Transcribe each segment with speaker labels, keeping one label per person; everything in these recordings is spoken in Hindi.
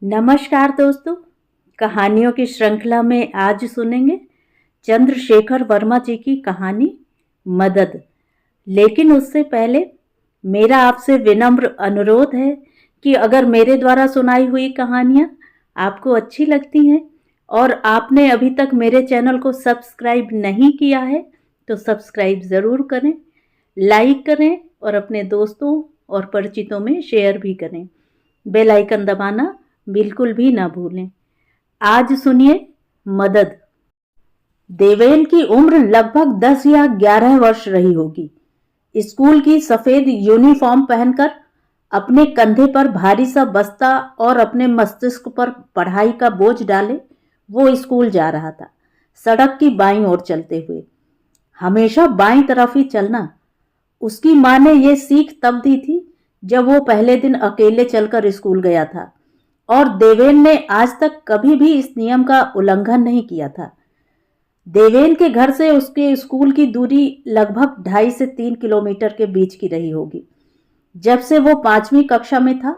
Speaker 1: नमस्कार दोस्तों। कहानियों की श्रृंखला में आज सुनेंगे चंद्रशेखर वर्मा जी की कहानी मदद। लेकिन उससे पहले मेरा आपसे विनम्र अनुरोध है कि अगर मेरे द्वारा सुनाई हुई कहानियाँ आपको अच्छी लगती हैं और आपने अभी तक मेरे चैनल को सब्सक्राइब नहीं किया है तो सब्सक्राइब ज़रूर करें, लाइक करें और अपने दोस्तों और परिचितों में शेयर भी करें। बेल आइकन दबाना बिल्कुल भी ना भूलें। आज सुनिए मदद। देवेन की उम्र लगभग 10 या 11 वर्ष रही होगी। स्कूल की सफेद यूनिफॉर्म पहनकर अपने कंधे पर भारी सा बस्ता और अपने मस्तिष्क पर पढ़ाई का बोझ डाले वो स्कूल जा रहा था, सड़क की बाईं ओर चलते हुए। हमेशा बाईं तरफ ही चलना उसकी माँ ने ये सीख तब दी थी जब वो पहले दिन अकेले चलकर स्कूल गया था और देवेन ने आज तक कभी भी इस नियम का उल्लंघन नहीं किया था। देवेन के घर से उसके स्कूल की दूरी लगभग 2.5 से 3 किलोमीटर के बीच की रही होगी। जब से वो 5वीं कक्षा में था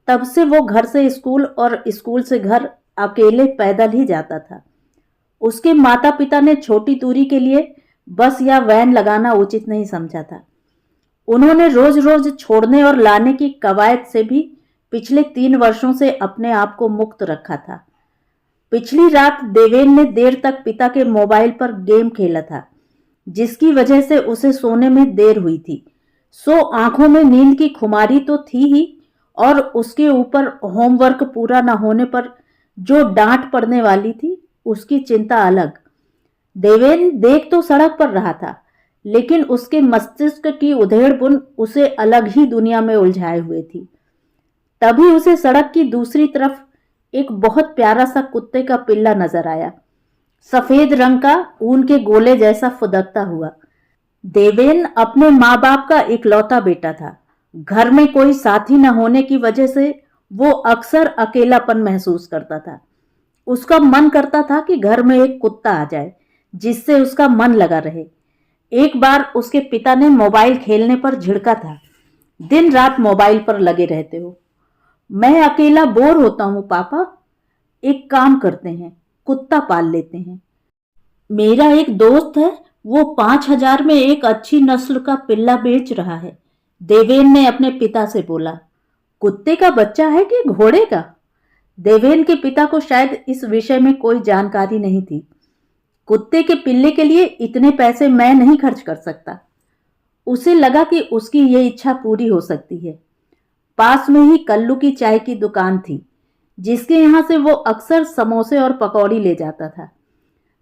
Speaker 1: तब से वो घर से स्कूल और स्कूल से घर अकेले पैदल ही जाता था। उसके माता पिता ने छोटी दूरी के लिए बस या वैन लगाना उचित नहीं समझा था। उन्होंने रोज रोज छोड़ने और लाने की कवायद से भी पिछले 3 वर्षों से अपने आप को मुक्त रखा था। पिछली रात देवेन ने देर तक पिता के मोबाइल पर गेम खेला था, जिसकी वजह से उसे सोने में देर हुई थी। सो आंखों में नींद की खुमारी तो थी ही और उसके ऊपर होमवर्क पूरा न होने पर जो डांट पड़ने वाली थी उसकी चिंता अलग। देवेन देख तो सड़क पर रहा था, लेकिन उसके मस्तिष्क की उधेड़-बुन उसे अलग ही दुनिया में उलझाए हुए थी। तभी उसे सड़क की दूसरी तरफ एक बहुत प्यारा सा कुत्ते का पिल्ला नजर आया, सफेद रंग का, ऊन के गोले जैसा फुदकता हुआ। देवेन अपने माँ बाप का इकलौता बेटा था। घर में कोई साथी न होने की वजह से वो अक्सर अकेलापन महसूस करता था। उसका मन करता था कि घर में एक कुत्ता आ जाए जिससे उसका मन लगा रहे। एक बार उसके पिता ने मोबाइल खेलने पर झिड़का था, दिन रात मोबाइल पर लगे रहते हो। मैं अकेला बोर होता हूँ पापा, एक काम करते हैं, कुत्ता पाल लेते हैं। मेरा एक दोस्त है, वो 5,000 में एक अच्छी नस्ल का पिल्ला बेच रहा है। देवेन ने अपने पिता से बोला। कुत्ते का बच्चा है कि घोड़े का? देवेन के पिता को शायद इस विषय में कोई जानकारी नहीं थी। कुत्ते के पिल्ले के लिए इतने पैसे मैं नहीं खर्च कर सकता। उसे लगा कि उसकी ये इच्छा पूरी हो सकती है। पास में ही कल्लू की चाय की दुकान थी, जिसके यहाँ से वो अक्सर समोसे और पकौड़ी ले जाता था।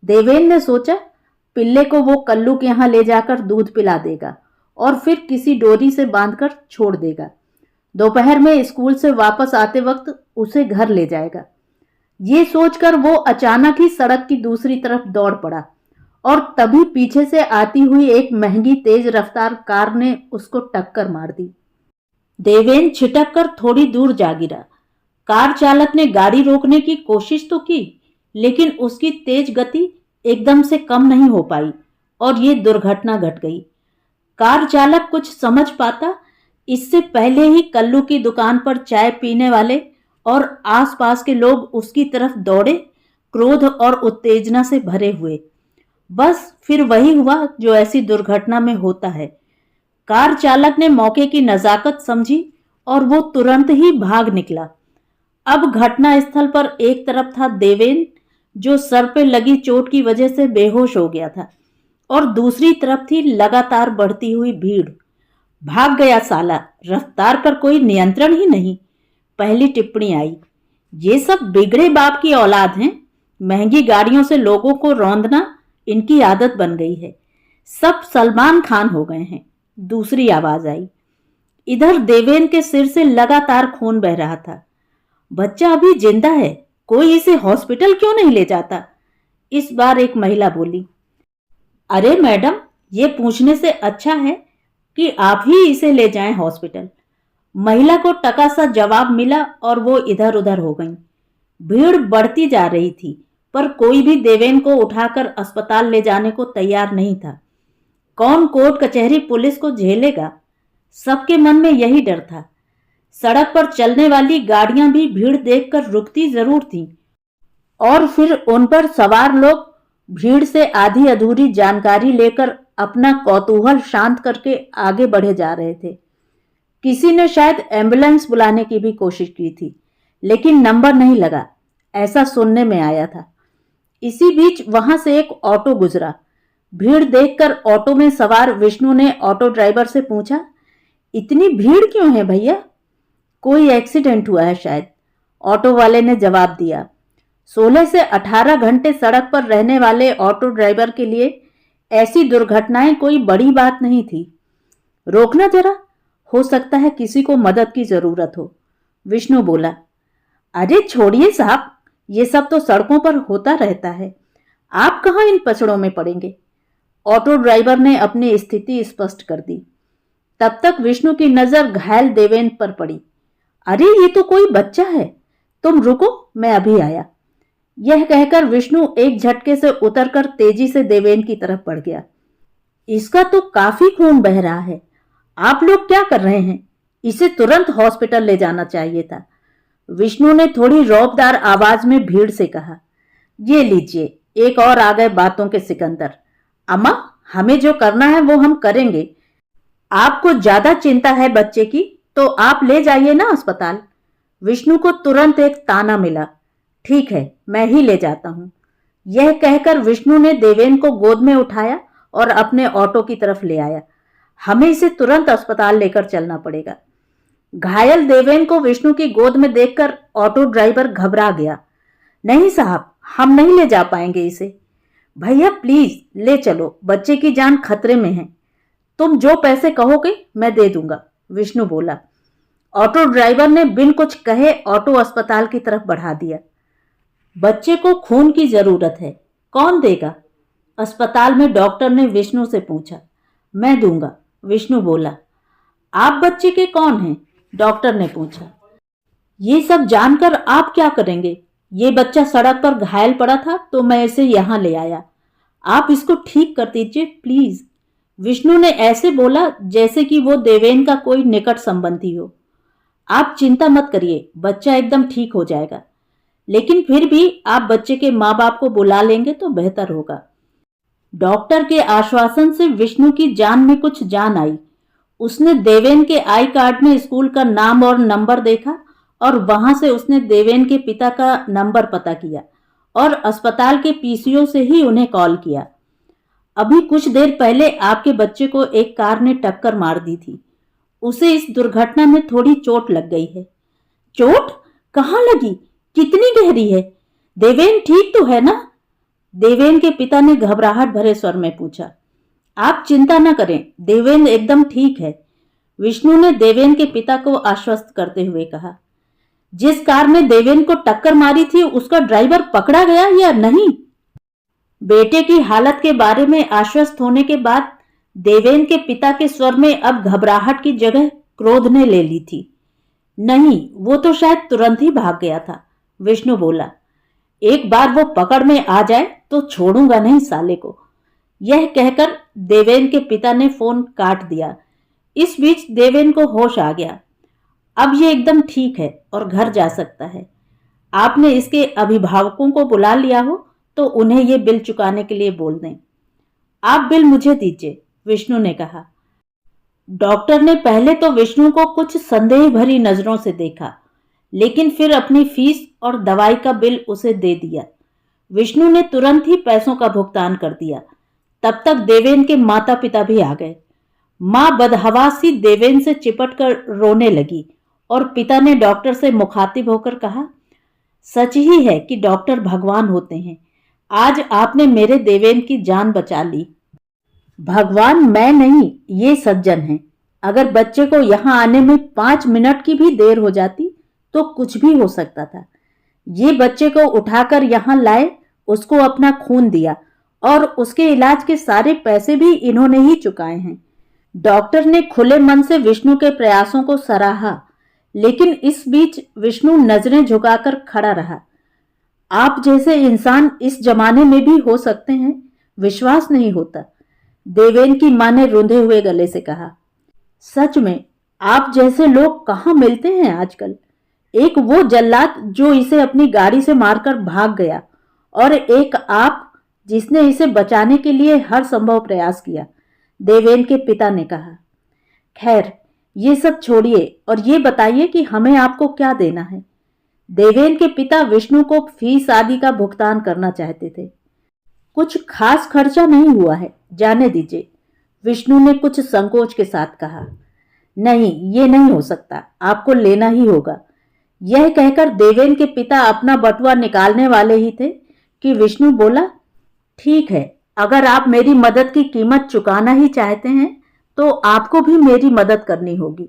Speaker 1: देवेन ने सोचा पिल्ले को वो कल्लू के यहाँ ले जाकर दूध पिला देगा और फिर किसी डोरी से बांधकर छोड़ देगा। दोपहर में स्कूल से वापस आते वक्त उसे घर ले जाएगा। ये सोचकर वो अचानक ही सड़क की दूसरी तरफ दौड़ पड़ा और तभी पीछे से आती हुई एक महंगी तेज रफ्तार कार ने उसको टक्कर मार दी। देवेन छिटक कर थोड़ी दूर जा गिरा। कार चालक ने गाड़ी रोकने की कोशिश तो की, लेकिन उसकी तेज गति एकदम से कम नहीं हो पाई और ये दुर्घटना घट गई। कार चालक कुछ समझ पाता इससे पहले ही कल्लू की दुकान पर चाय पीने वाले और आसपास के लोग उसकी तरफ दौड़े, क्रोध और उत्तेजना से भरे हुए। बस फिर वही हुआ जो ऐसी दुर्घटना में होता है। कार चालक ने मौके की नजाकत समझी और वो तुरंत ही भाग निकला। अब घटना स्थल पर एक तरफ था देवेन, जो सर पे लगी चोट की वजह से बेहोश हो गया था, और दूसरी तरफ थी लगातार बढ़ती हुई भीड़। भाग गया साला, रफ्तार पर कोई नियंत्रण ही नहीं। पहली टिप्पणी आई, ये सब बिगड़े बाप की औलाद हैं। महंगी गाड़ियों से लोगों को रौंदना इनकी आदत बन गई है। सब सलमान खान हो गए हैं। दूसरी आवाज आई। इधर देवेन के सिर से लगातार खून बह रहा था। बच्चा अभी जिंदा है, कोई इसे हॉस्पिटल क्यों नहीं ले जाता? इस बार एक महिला बोली। अरे मैडम, ये पूछने से अच्छा है कि आप ही इसे ले जाएं हॉस्पिटल। महिला को टका सा जवाब मिला और वो इधर उधर हो गई। भीड़ बढ़ती जा रही थी, पर कोई भी देवेन को उठाकर अस्पताल ले जाने को तैयार नहीं था। कौन कोर्ट कचहरी पुलिस को झेलेगा? सबके मन में यही डर था। सड़क पर चलने वाली गाड़ियां भी भीड़ देखकर रुकती जरूर थीं, और फिर उन पर सवार लोग भीड़ से आधी अधूरी जानकारी लेकर अपना कौतूहल शांत करके आगे बढ़े जा रहे थे। किसी ने शायद एम्बुलेंस बुलाने की भी कोशिश की थी, लेकिन नंबर नहीं लगा, ऐसा सुनने में आया था। इसी बीच वहां से एक ऑटो गुजरा। भीड़ देखकर ऑटो में सवार विष्णु ने ऑटो ड्राइवर से पूछा, इतनी भीड़ क्यों है भैया? कोई एक्सीडेंट हुआ है शायद, ऑटो वाले ने जवाब दिया। 16 से 18 घंटे सड़क पर रहने वाले ऑटो ड्राइवर के लिए ऐसी दुर्घटनाएं कोई बड़ी बात नहीं थी। रोकना जरा, हो सकता है किसी को मदद की जरूरत हो, विष्णु बोला। अरे छोड़िए साहब, ये सब तो सड़कों पर होता रहता है, आप कहाँ इन पचड़ों में पड़ेंगे। ऑटो ड्राइवर ने अपनी स्थिति स्पष्ट कर दी। तब तक विष्णु की नजर घायल देवेंद्र पर पड़ी। अरे ये तो कोई बच्चा है, तुम रुको, मैं अभी आया। यह कहकर विष्णु एक झटके से उतरकर तेजी से देवेंद्र की तरफ बढ़ गया। इसका तो काफी खून बह रहा है, आप लोग क्या कर रहे हैं? इसे तुरंत हॉस्पिटल ले जाना चाहिए था, विष्णु ने थोड़ी रौबदार आवाज में भीड़ से कहा। ये लीजिए, एक और आ गए बातों के सिकंदर। अम्मा, हमें जो करना है वो हम करेंगे। आपको ज्यादा चिंता है बच्चे की तो आप ले जाइए ना अस्पताल। विष्णु को तुरंत एक ताना मिला। ठीक है, मैं ही ले जाता हूं। यह कहकर विष्णु ने देवेंद्र को गोद में उठाया और अपने ऑटो की तरफ ले आया। हमें इसे तुरंत अस्पताल लेकर चलना पड़ेगा। घायल देवेंद्र को विष्णु की गोद में देखकर ऑटो ड्राइवर घबरा गया। नहीं साहब, हम नहीं ले जा पाएंगे इसे। भैया प्लीज ले चलो, बच्चे की जान खतरे में है। तुम जो पैसे कहोगे मैं दे दूंगा, विष्णु बोला। ऑटो ड्राइवर ने बिन कुछ कहे ऑटो अस्पताल की तरफ बढ़ा दिया। बच्चे को खून की जरूरत है, कौन देगा? अस्पताल में डॉक्टर ने विष्णु से पूछा। मैं दूंगा, विष्णु बोला। आप बच्चे के कौन हैं? डॉक्टर ने पूछा। ये सब जानकर आप क्या करेंगे? ये बच्चा सड़क पर घायल पड़ा था तो मैं इसे यहां ले आया। आप इसको ठीक कर दीजिए प्लीज, विष्णु ने ऐसे बोला जैसे कि वो देवेंद्र का कोई निकट संबंधी हो। आप चिंता मत करिए, बच्चा एकदम ठीक हो जाएगा, लेकिन फिर भी आप बच्चे के माँ बाप को बुला लेंगे तो बेहतर होगा। डॉक्टर के आश्वासन से विष्णु की जान में कुछ जान आई। उसने देवेंद्र के आई कार्ड में स्कूल का नाम और नंबर देखा और वहां से उसने देवेंद्र के पिता का नंबर पता किया और अस्पताल के पीसीओ से ही उन्हें कॉल किया। अभी कुछ देर पहले आपके बच्चे को एक कार ने टक्कर मार दी थी। उसे इस दुर्घटना में थोड़ी चोट लग गई है। चोट? कहाँ लगी? कितनी गहरी है? देवेंद्र ठीक तो है ना? देवेंद्र के पिता ने घबराहट भरे स्वर में पूछा। आप चिंता न करें, देवेंद्र एकदम ठीक है, विष्णु ने देवेंद्र के पिता को आश्वस्त करते हुए कहा। जिस कार ने देवेंद्र को टक्कर मारी थी उसका ड्राइवर पकड़ा गया या नहीं? बेटे की हालत के बारे में आश्वस्त होने के बाद देवेंद्र के पिता के स्वर में अब घबराहट की जगह क्रोध ने ले ली थी। नहीं, वो तो शायद तुरंत ही भाग गया था, विष्णु बोला। एक बार वो पकड़ में आ जाए तो छोड़ूंगा नहीं साले को। यह कहकर देवेंद्र के पिता ने फोन काट दिया। इस बीच देवेंद्र को होश आ गया। अब ये एकदम ठीक है और घर जा सकता है। आपने इसके अभिभावकों को बुला लिया हो तो उन्हें ये बिल चुकाने के लिए बोल दें। आप बिल मुझे दीजिए, विष्णु ने कहा। डॉक्टर ने पहले तो विष्णु को कुछ संदेह भरी नजरों से देखा, लेकिन फिर अपनी फीस और दवाई का बिल उसे दे दिया। विष्णु ने तुरंत ही पैसों का भुगतान कर दिया। तब तक देवेंद्र के माता पिता भी आ गए। माँ बदहवासी देवेंद्र से चिपट कर रोने लगी और पिता ने डॉक्टर से मुखातिब होकर कहा, सच ही है कि डॉक्टर भगवान होते हैं। आज आपने मेरे देवेंद्र की जान बचा ली। भगवान मैं नहीं, ये सज्जन हैं। अगर बच्चे को यहाँ आने में 5 मिनट की भी देर हो जाती तो कुछ भी हो सकता था। ये बच्चे को उठाकर यहाँ लाए, उसको अपना खून दिया और उसके इलाज के सारे पैसे भी इन्होंने ही चुकाए हैं। डॉक्टर ने खुले मन से विष्णु के प्रयासों को सराहा, लेकिन इस बीच विष्णु नजरें झुकाकर खड़ा रहा। आप जैसे इंसान इस जमाने में भी हो सकते हैं, विश्वास नहीं होता, देवेंद्र की मां ने रूंधे हुए गले से कहा। सच में आप जैसे लोग कहाँ मिलते हैं आजकल। एक वो जल्लाद जो इसे अपनी गाड़ी से मारकर भाग गया, और एक आप जिसने इसे बचाने के लिए हर संभव प्रयास किया, देवेन के पिता ने कहा। खैर, ये सब छोड़िए और ये बताइए कि हमें आपको क्या देना है। देवेन के पिता विष्णु को फीस आदि का भुगतान करना चाहते थे। कुछ खास खर्चा नहीं हुआ है, जाने दीजिए, विष्णु ने कुछ संकोच के साथ कहा। नहीं, ये नहीं हो सकता, आपको लेना ही होगा। यह कहकर देवेन के पिता अपना बटुआ निकालने वाले ही थे कि विष्णु बोला, ठीक है, अगर आप मेरी मदद की कीमत चुकाना ही चाहते हैं तो आपको भी मेरी मदद करनी होगी,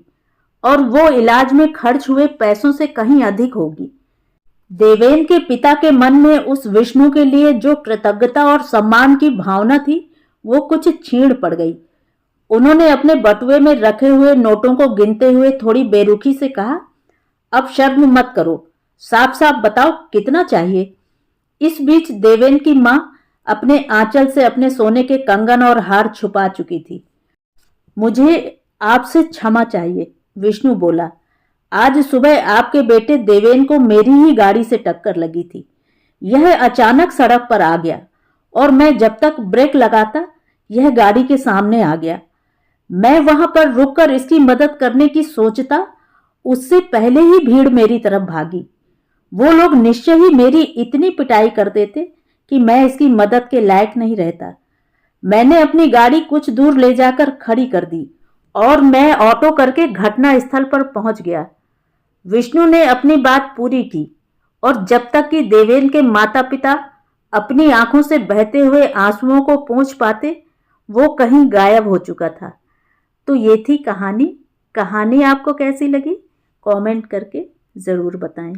Speaker 1: और वो इलाज में खर्च हुए पैसों से कहीं अधिक होगी। देवेन के पिता के मन में उस विष्णु के लिए जो कृतज्ञता और सम्मान की भावना थी, वो कुछ क्षीण पड़ गई। उन्होंने अपने बटुए में रखे हुए नोटों को गिनते हुए थोड़ी बेरुखी से कहा, अब शर्म मत करो, साफ साफ बताओ कितना चाहिए। इस बीच देवेन की मां अपने आंचल से अपने सोने के कंगन और हार छुपा चुकी थी। मुझे आपसे क्षमा चाहिए, विष्णु बोला। आज सुबह आपके बेटे देवेन को मेरी ही गाड़ी से टक्कर लगी थी। यह अचानक सड़क पर आ गया और मैं जब तक ब्रेक लगाता, यह गाड़ी के सामने आ गया। मैं वहां पर रुककर इसकी मदद करने की सोचता, उससे पहले ही भीड़ मेरी तरफ भागी। वो लोग निश्चय ही मेरी इतनी पिटाई कर देते कि मैं इसकी मदद के लायक नहीं रहता। मैंने अपनी गाड़ी कुछ दूर ले जाकर खड़ी कर दी और मैं ऑटो करके घटना स्थल पर पहुंच गया। विष्णु ने अपनी बात पूरी की, और जब तक कि देवेन के माता पिता अपनी आंखों से बहते हुए आंसुओं को पोंछ पाते, वो कहीं गायब हो चुका था। तो ये थी कहानी। कहानी आपको कैसी लगी? कमेंट करके ज़रूर बताएं।